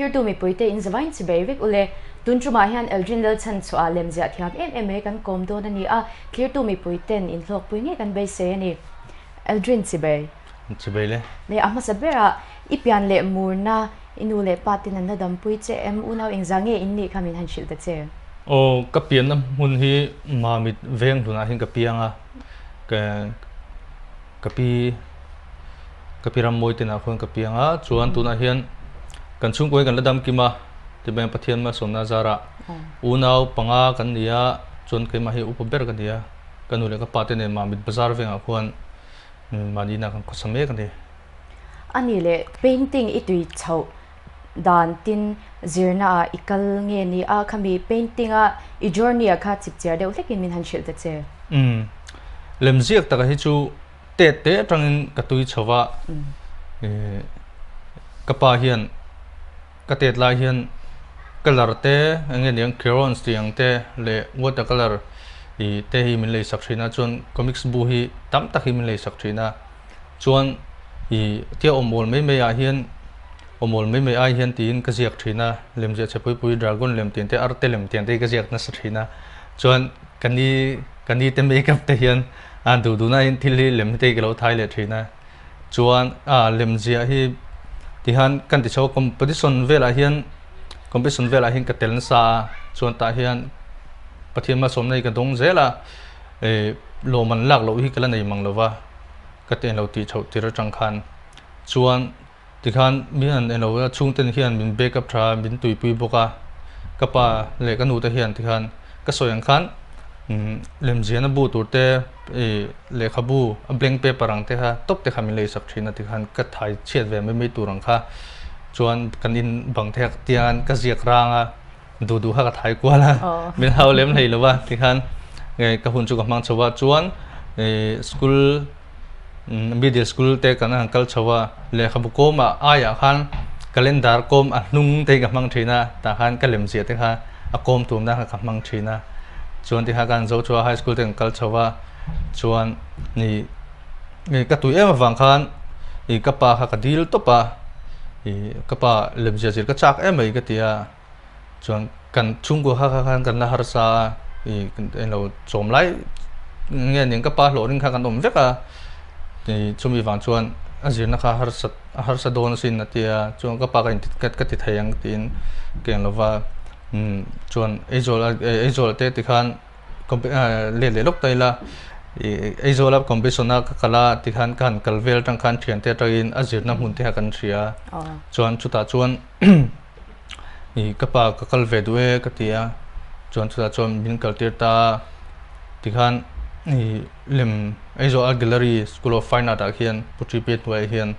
clear to mi poite in zavain sibervik ule tunchuma hian Aldrin Lalchhanchhuaha Lemziak thiam em kan kom don ani a clear to mi poiten in thlok pui nge kan bei se ani Aldrin siber le ne ama sabera ipian le murna inu le patin an nadam pui che em unaw engzange inni khamin han shil ta che o kapian na mun hi mamit veng thuna hin kapianga kapiram moi tena khon kapianga chuan tuna hian kan chung koi kan ladam kima ti bang pathian ma somna zara unaw panga kan nia chun ke ma hi upaber kan nia kanule ka patene mamit bazar venga khon manina kan khosame kan de ani le painting itui chau dan tin zirna ikal nge ni a khami painting a I journey a kha chip chair de ulekin min han shil ta che lemziak taka hi chu te tangin katui chawa kapa hian katet la hian color te ange niang crayons tiang te le watercolor I te hi min lei sakthina chon comics bu hi tam tak hi min lei sakthina chon I tia omol me a hian omol me ai hian tin ka ziak thina lemje chapui dragon lem tin te arte lem tin te ka ziak na sathina chon kani te makeup te hian an du na in thili lem te ke lo thai le thina chuan lemzia hi ti han kan ti chaw competition vela hian ka tel sa chuan ta hian pathian ma som nei ka dong zela lo man lak lo hi kala nei mang lova ka ten lo ti chau tir tang khan chuan ti khan mian eno chung ten hian min backup thra min tui pui boka kapa le ka nu ta hian ti khan ka soyang khan lemzian bu turte le khabu blank paper ang te ha top te khamin le sak thina ti khan ka thai chet ve me turang kha chuan kanin bang thek tian ka ziak ranga du ha ka thai kwala min haw lem nei lowa ti khan ka hun chu ka mang chawa chuan school middle school te kan uncle chawa le khabu ko ma aya khan calendar kom a hnung te ka mang thina ta khan ka lemzia te kha a kom tum na ka mang thina chuan ti ha kan zo chua high school te uncle chawa chuan ni ka tu em wang khan I ka pa ka deal to pa ka pa lemzia jil ka chak em ai ka tia chuan kan chung go ha khan kan la har sa eno chom lai nge ning ka pa lo ring kha kan om veka ni chumi wang chuan azir na kha har sa don sin na tia chuan ka pa ka ti thayang tin keng lova chuan ezol te ti khan le lok taila ezol up competition na kala ti khan kan kalvel tang khan thian te tagin azir na mun te ha kan thria chuan chuta chuan I kapa ka kalve duwe ka tia chuan chuta chuan min kaltir ta ti khan lem ezol gallery school of fine art hian putripet wa hian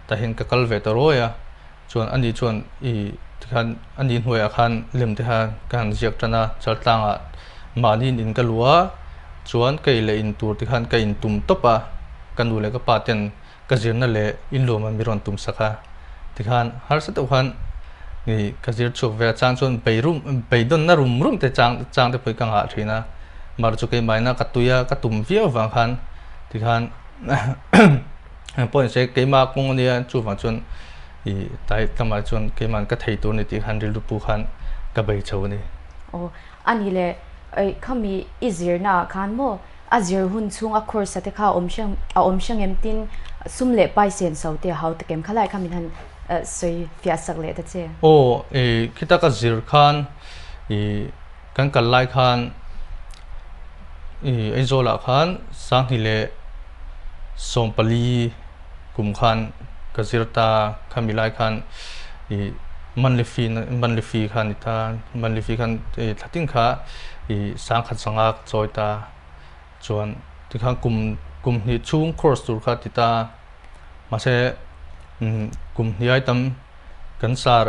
ta hin ka kalve ta roya chuan ani chuan ti khan ani hnuai khan lem te ha kan ziak tana chaltanga manin in kalua chuan kai le in tur ti khan kai in tum topa kanu le ka paten ka zirna le in lo ma miron tum saka ti khan har sa to khan ni ka zir chuk ve chang chuan beidon na rum te chang te poi ka nga thina mar chu ke maina ka tuya ka tum via wang khan ti khan point se ke ma kong nia chu wang chuan tai kama chuan ke man ka thei tur ni ti khan ril pu khan ka bei chho ni ani le khami izir na khan mo azir hun chung a course te kha omshang em tin sumle pai sen saute how te kem khalai khamin han soi fiasak le ta che kita ka zir khan kan kalai khan ezola khan sang hi le sompali kum khan ka zirta khamilai khan manlifi khan ita manlifi khan thating kha sang khat sangak choita chuan ti khan kum hi chung course tur kha tita mase kum hi item kan sar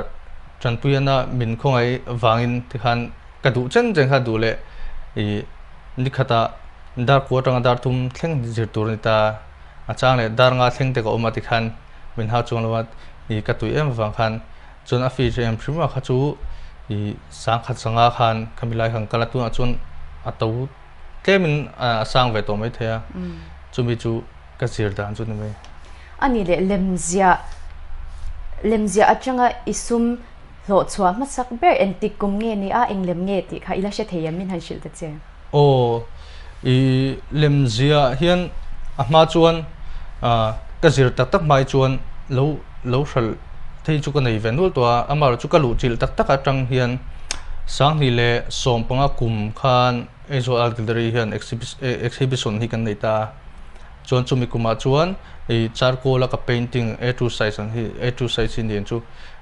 chanpuyana min khongai wangin ti khan ka du chen kha du le nikhata dar ko tanga dar tum thleng zir tur nita achang le dar nga thleng te ko oma ti khan min ha chung lawat ka tu em wang khan chun a fi em prima kha chu sang khat sanga khan kamilai khang kala tu achun atau kemin sang ve to mai thea chumi chu ka zir dan chu ani le lemzia atanga isum lo chua ma sak ber entik kum nge ni a englem nge ti kha ila she thiam min han shil ta che o I lemzia hian a ma chuan ka zir tak tak mai chuan lo hral thei chu ka nei venul to amar chu ka lu chil tak tak atang hian sang ni le som panga kum khan ezo algildari hian exhibition hi kan nei ta chuan chumi kuma chuan I charcoal ka painting A2 size an hi A2 size in chu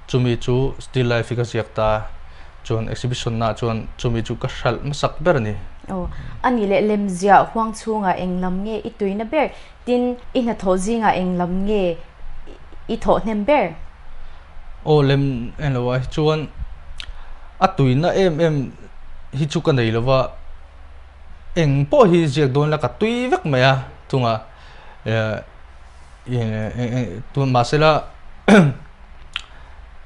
chumi chu still life ka siak ta chuan exhibition na chuan chumi chu ka hral masak ber ni ani le lemzia huang chunga englam nge I tuina ber tin ina thozinga englam nge I tho nem ber lem enlawa chuan a tuina em hi chu ka nei lawa eng po hi jiak don la ka tui vek maya tunga tu masela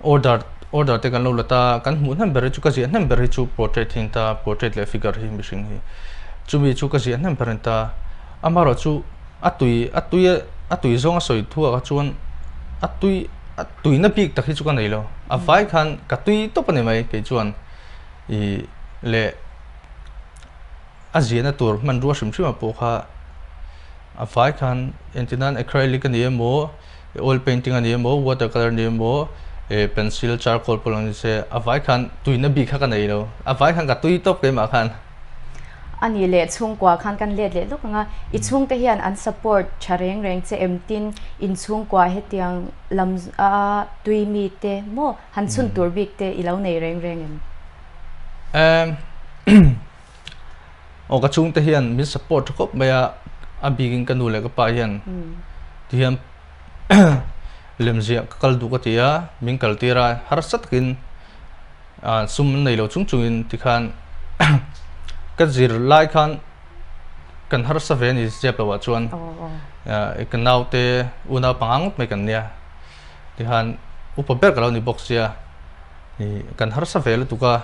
order te kan lo lata kan mu nan ber chu ka ji nan ber chu portrait hin ta portrait le figure hi mishing hi chumi chu ka ji nan ber ta amaro chu atui zonga soi thu a chuan atui na pik takhi chu ka nei lo a vai khan ka tui to pane mai pe chuan I le aziana tur man ruwa shim shima po kha a vai khan entinan acrylic ani mo oil painting ani mo watercolor ani mo pencil charcoal polong se a vai khan tuina bi kha ka nei lo a vai khan ka tui top ke ma khan ani le chung kwa khan kan le luk nga I chung te hian an support chareng reng che emtin in chung kwa hetiang lam tui mi te mo han chun tur bik te I lo nei reng em o ka chung te hian min support khop maya a bigin kanu le ka pa hian thiam lemziak kal du ka tia min kal tira har satkin sum nei lo chung chungin tikhan ka zir lai khan kan har sa ven is jep lawa chuan kan naute una pangang me kan nia tikhan upa ber ka lo ni box ya kan har sa vel tu ka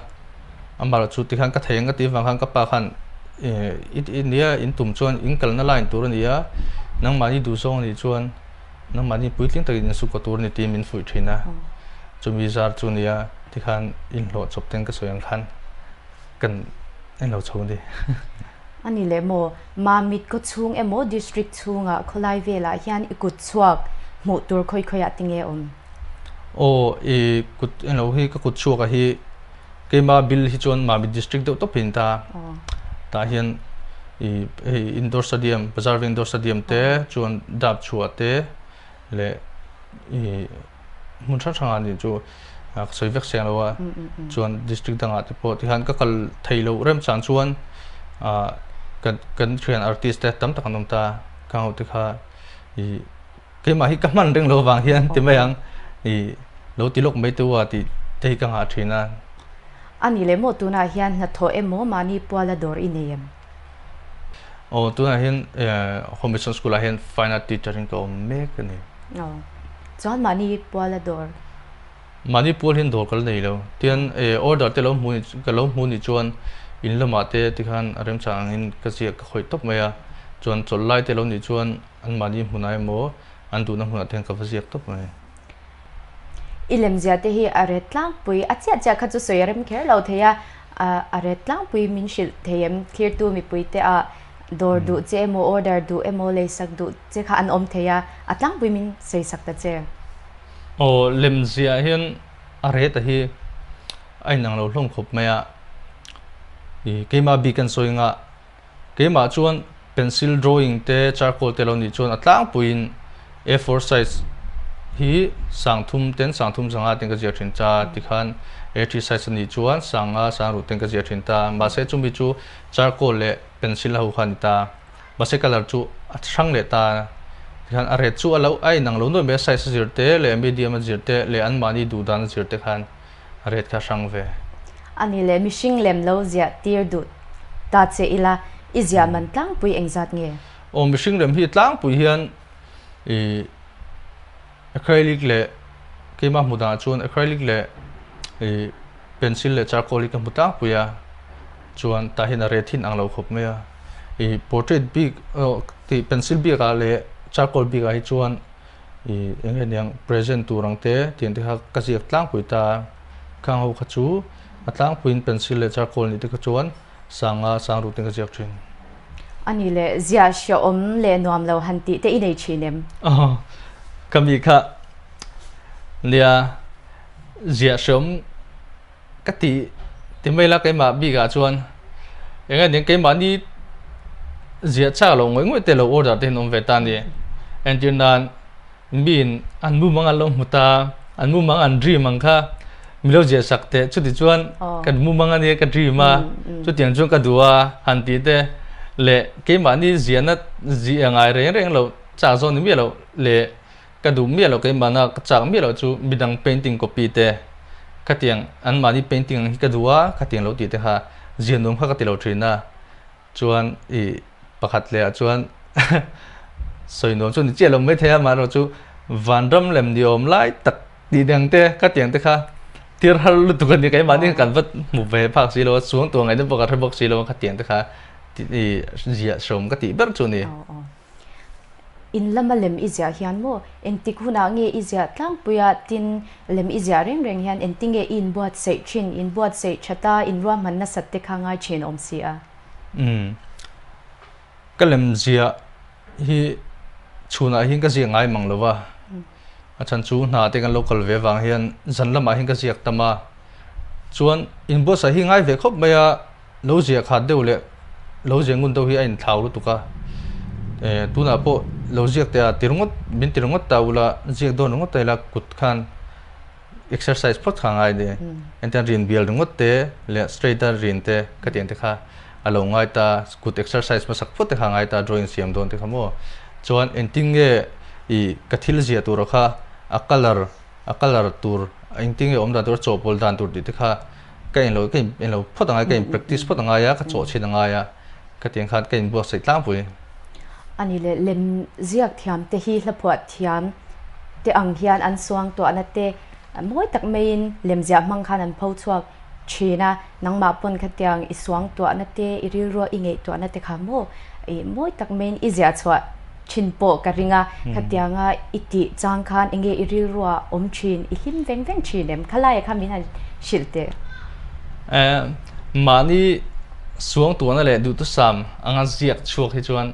amar chu tikhan ka theng ti wang khan ka pa khan India in tum chuan in kalna line tur ania nang mani du song ni chuan nang mani puitling takin su ko tur ni team in fui thina chumi zar chunia tikhan in lo chopten ka soyang khan kan en lo chhoni ani le mo mamit ko chung emo district chunga kholai vela hian ikut chuak mu tur khoi khoya tinge kut en lo hi ka kut chuak a hi kema bill hi chuan mamit district do to pinta ta hian indoor stadium bazar indoor stadium te chuan dap chua te le mun thang ani chu soi vek seng lawa chuan district danga te po ti han ka kal thailo rem chan chuan kan train artist te tam tak anom ta ka ho ti kha kema hi ka man reng lo wang hian ti mayang lo ti lok mai tu wa ti te ka nga thina ani le mo tuna hian na tho emo mani pwala dor ineyem tuna hian home mission school a hian fine art teacher in ko mek ani chuan mani pwala dor mani pol hin dor kal nei lo tian order te lo mu ni chuan in lama te tikhan arem chang in ka sia ka khoi top maya chuan chol lai te lo ni chuan an mani hunai mo an tu na huna theng ka vasiak top mai ilemzia te hi aretlang pui achia kha chu soyarem kher lo theya aretlang pui min shil theyem clear tu mi pui te a dor du che mo order du emo le sak du che kha an om theya atlang pui min sei sak ta che lemzia hian aret hi ai nang lo hlong khop maya kema bi kan soinga kema chuan pencil drawing te charcoal te lo ni chuan atlang puin A4 size hi sangthum sanga ten ka jiathin cha tikhan A3 size ni chuan sanga sangru ten ka jiathin ta ma se chumi chu charcoal le pencil ho khan ta ma se color chu athang le ta tikhan are chu alo ai nang lo no me size zirte le medium zirte le an mani du dan zirte khan are kha sang ve ani le mishing lem lo zia tir du ta che ila izia man tlang pui engzat nge mishing lem hi tlang pui hian acrylic le kema muda chuan acrylic le pencil le charcoal ka muta puya chuan ta hin a rethin ang lo khop me portrait big ti pencil big a le charcoal big a hi chuan engen yang present turang te tian te ha ka jiak tlang pui ta khang ho khachu atlang puin pencil le charcoal ni te ka chuan sang ru te ka jiak thin ani le zia sha om le nuam lo han ti te inei thinem kami kha lia zia shom kati timela kai ma bi ga chuan enga ning kai ma ni zia cha lo ngoi te lo order te nom ve ta ni enjinan bin an mu mang lo muta an mu mang an dream mang kha milo zia sakte chu ti chuan kan mu mang ani ka dream ma chu tiang chu ka duwa han ti te le kai ma ni zia na zia ngai reng lo cha zo ni mi lo le ka du mi lo kai ma na ka chak mi lo chu bidang painting copy te ka tiang an ma ni painting hi ka duwa ka tiang lo ti te ha zia nom kha ka ti lo thina chuan I pakhat le chuan soi nom chu ni che lo me the ma ro chu vanram lem ni om lai tak ti dang te ka tiang te kha tir hal lu tu kan ni kai ma ni kan vat mu ve phak si lo suang tu ngai de bok ka bok si lo ka tiang te kha ti zia som ka ti ber chu ni in lama lem izia hian mo entik huna nge izia tlang puya tin lem izia reng hian entinge in buat sei chin in buat sei chata in ruam man na satte khanga chin om si a ka lemzia hi chuna hin ka zia ngai mang lova achan chu na te kan local ve wang hian zanlama hin ka ziak tama chuan in bo sa hi ngai ve khop maya lo zia kha deule lo zengun to hi ain thlau lu tuka tuna po lo ziak te tirungot bin tirungot taula ziak do nungot taila kut khan exercise pot khangai de enten rin bial nungot te le straighter rin te katien te kha alo ngai ta kut exercise ma sak pot te khangai ta drawing siam don te khamo chuan entinge I kathil zia tur kha a color tur entinge omda tur chopol dan tur ti kha kain lo phot ngai kain practice phot ngai ya ka cho chin ngai ya katien khan kain bo sai tlang pui ani le lem ziak thiam te hi hlaphuat thiam te ang hian an suang to anate moi tak main lemzia mang khan an pho chuak china nangma pon khatiang iswang to anate iril ro inge to anate khamo moi tak main izia chwa chinpo karinga khatianga iti chang khan inge iril ro om chin ihim veng chinem khalai khamin han shilte mani suang to na le du tu sam anga ziak chuak hi chuan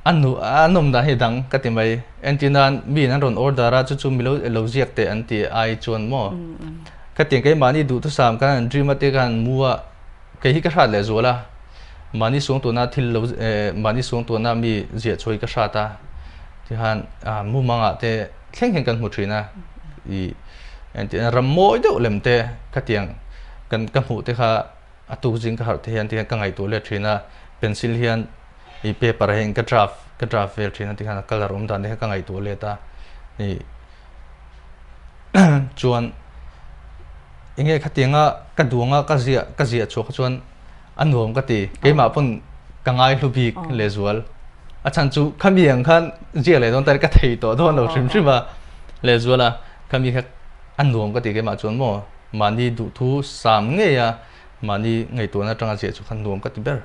anom da hedang katimai entinan mi nan ron order ra chu milo logic te anti ai chuan mo kating kai mani du tu sam kan dream ate kan muwa kai hi ka hrat le zola mani song to na thil lo mani song to na mi zia choi ka hrata ti han mu manga te thleng kan mu thina I enti ramoi do lemte kating kan ka mu te kha atu jing ka har te han ti ka ngai to le thina pencil hian I paper heng ka draft vel thina ti khana color dan de ka ngai to le ta ni chuan inge khatinga ka duanga ka zia chok chuan anom ka ti keima pun ka ngai hlubi le zual achan chu khamiang khan zia le don tar ka thei to don lo shim shima le zuala khami kha anom ka ti keima chuan mo mani du thu sam nge ya mani ngai to na tanga zia chu khan nom ka ti ber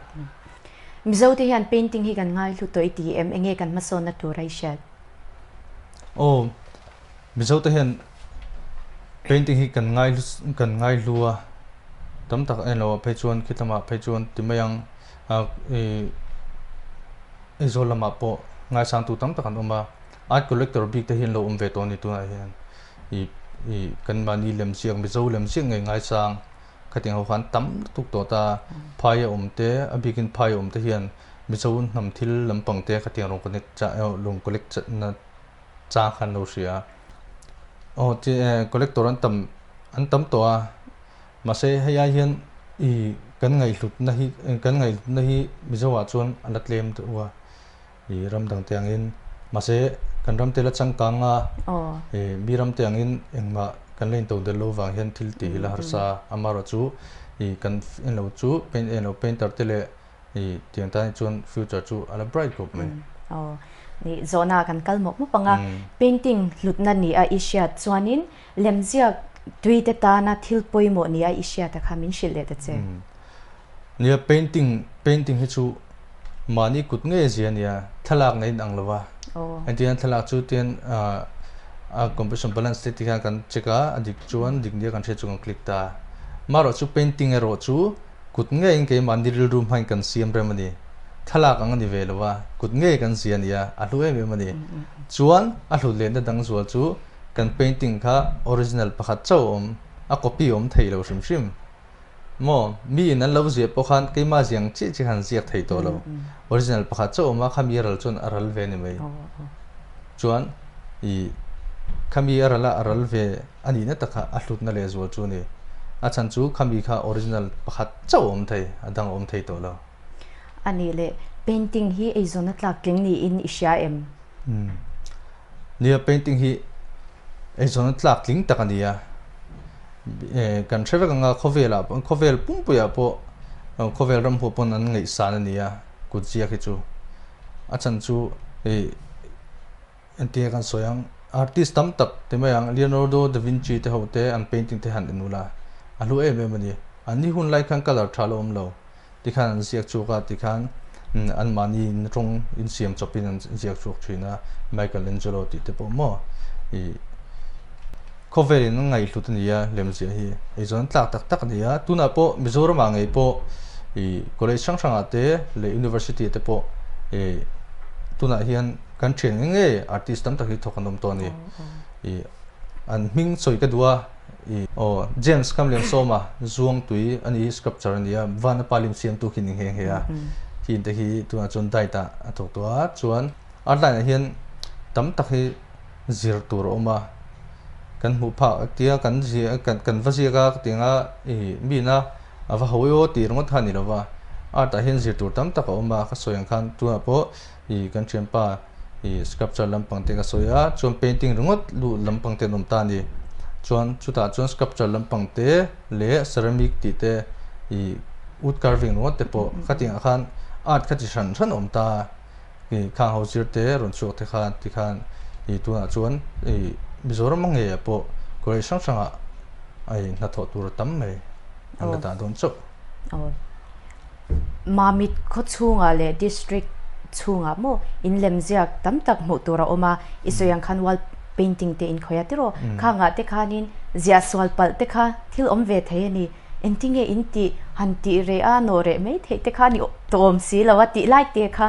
mizo te hian painting hi kan ngai hlu to ATM enge kan mason na turai shat mizo te hian painting hi kan ngai lua tam tak eno phechuan khitama phechuan timayang izolama po ngai sang tu tam tak an oma art collector big te hin lo ve to ni tu na hian I kan mani lemziak mizo lemziak ngai sang kating ho khan tam tuk to ta phai omte abigin phai omte hian mizo nam thil lampang te kating rong connect cha long collect na cha khan lo sia ti collector an tam to a mase haya hian I kan ngai lut na hi mizo wa chuan anatlem to wa I ramdang tiang in mase kan ram te la changkanga mi ram tiang in engma kan lein to de lo wang hian thil ti la harsa amaro chu I kan eno chu painter tele I tiang ta chuan future chu ala bright group me ni zona kan kalmok mo panga painting lutna ni a isya chuanin lemziak tuite ta na thil poimo ni a isya ta khamin shile ta che nia painting hi chu mani kut nge zia nia thalak nei ang lova entian thalak chu ten composition balance te tikha kan cheka adik chuan dik dia kan the chung click ta maro chu painting ero chu kut nge in ke mandir room hain kan siam remani thalak ang ni velwa kut nge kan siania alu em mani chuan alu len da dang zual chu kan painting kha original pakhat chawm a copy om thailo shim shim mo mi nan lo je pokhan ke ma jiang chi chi han ziak thei to lo original pakhat chawm a khamiral chun aral ve ni mai chuan I khami arala aral ve ani na taka alut na le zo chu ni a chan chu khami kha original pakhat chawm thei adang om thei to lo ani le painting hi ei zona tlak tling ni in isha em nia painting hi ei zona tlak tling takania kan threwa nga khovel pum puya po khovel ram po pon an ngei san ania ku chia khi chu a chan chu antia kan soyang artist tam tak temayang Leonardo da Vinci te hote an painting te han enula alu em mani ani hun lai khan color thalom lo tikhan siak chuka tikhan an mani rong in siam chopin an siak chuk thina Michelangelo ti te po mo I cover in ngai hlutania lemzia hi ei zon tlak tak tak nia tuna po Mizoram angai po I college sang sang ate le university te po tuna hian kan chen nge artist tam tak hi thokanom to ni an ming soi ka dua James Kamlem Soma zuang tui ani sculpture ania van palim siam tu khin he he a hin te hi tuna chon dai ta athok to a chuan outline hian tam tak hi zir tur oma kan mu pha tia kan ji kan vasia ka tinga mi na ava hoyo ti rongot thani lova ata hian zir tur tam tak oma ka soyang khan tuna po kan chempa sculpture lampang te ka soya chuan painting rongot lu lampang te nom ta ni chuan chuta chuan sculpture lampang te le ceramic ti te wood carving rongot te po khating khan art khati san san om ta kha ho sir te ron chu te khan ti khan tuna chuan Mizoram nge po ko sang sang ai na tho tur tam me an ta don chok mamit kho chunga le district chunga mo in Lemziak tam tak mo tura oma isoyang khan wall painting te in khoya tiro khanga te khanin zia swal pal te kha thil om ve the ni entinge inti hanti re a no re me the te khani tom si lawati lai te kha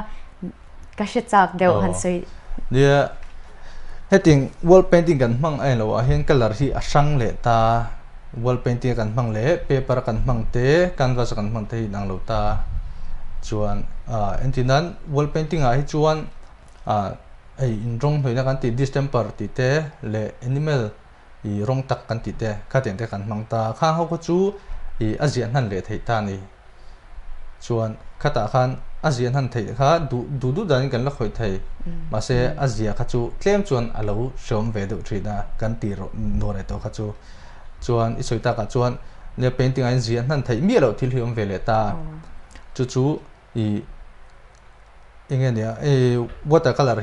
ka she chak deu han soi dia heting wall painting kan mang ai lo a hen color hi asang le ta wall painting kan mang le paper kan mang te canvas kan mang te nang lo ta chuan entinan wall painting a hi chuan ai in rong hoina kan ti distemper ti te le animal I rong tak kan ti te khaten te kan mang ta kha ho ko chu azian han le thei ta ni chuan khata khan azian han thei kha du dan kan la khoi thei ma se azia kha chu tlem chuan alo shom ve du thina kan ti ro no re to kha chu chuan I soita ka chuan le painting ai zian han thei mi lo thil hiom ve le ta chu ingenia watercolor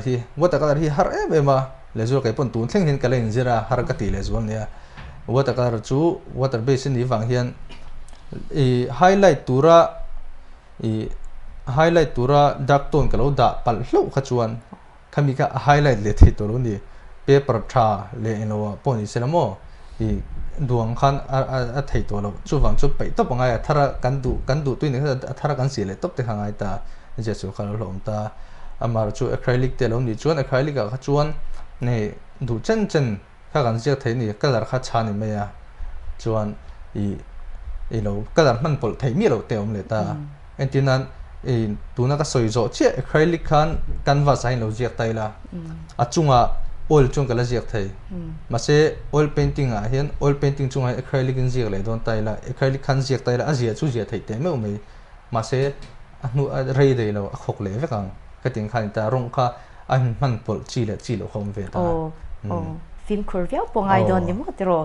hi har ema le zo kai pon tun thleng hin kala in zira har ka ti le zo nia watercolor chu water base ni wang hian highlight tura dark tone kalo da pal hlo kha chuan khami ka highlight le thei to lo ni paper tha le eno poni selamo duang khan a thei to lo chu wang chu pai to pangai thara kan du tuin thara kan si le top te hangai ta je chu khalo lom ta amar chu acrylic te lo ni chuan acrylic ka chuan ne du chen kha kan je thei ni color kha chani me ya chuan lo color man pol thei mi lo te om le ta entinan tuna ka soi zo che acrylic khan canvas ai lo jiak tai la achunga oil chung kala jiak thei mase oil painting a hian oil painting chunga acrylic in jiak le don tai la acrylic khan jiak tai la azia chu jia thei te me me mase anu rei dei lo khok le vekang kating khan ta rong kha an man pol chi lo khom ve ta film kurvia pongai don ni mo tero